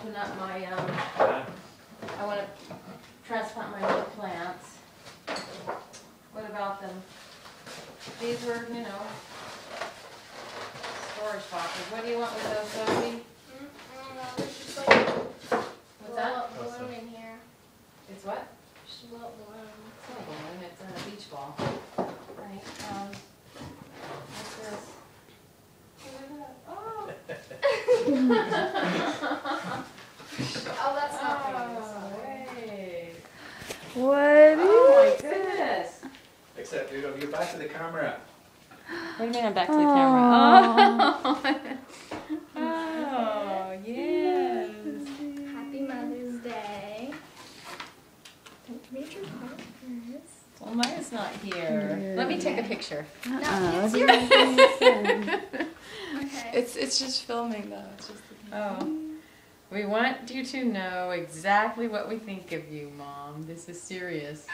open up my, I want to transplant my new plants. What about them? These were, you know, storage boxes. What do you want with those, Sophie? I don't know, there's just like What's that? a balloon in here. It's what? Just a little balloon. It's not a balloon, it's a beach ball. Right, what's this? Oh. Oh, that's not famous. Wait. What Oh my goodness. Except you're going to get back to the camera. Wait a minute, I'm back to the camera. Oh, oh yes. Happy Mother's Day. Don't read your partners. Well, Maya's not here. Let me take a picture. No, it's yours. Okay. It's just filming though. It's just Oh. We want you to know exactly what we think of you, Mom. This is serious.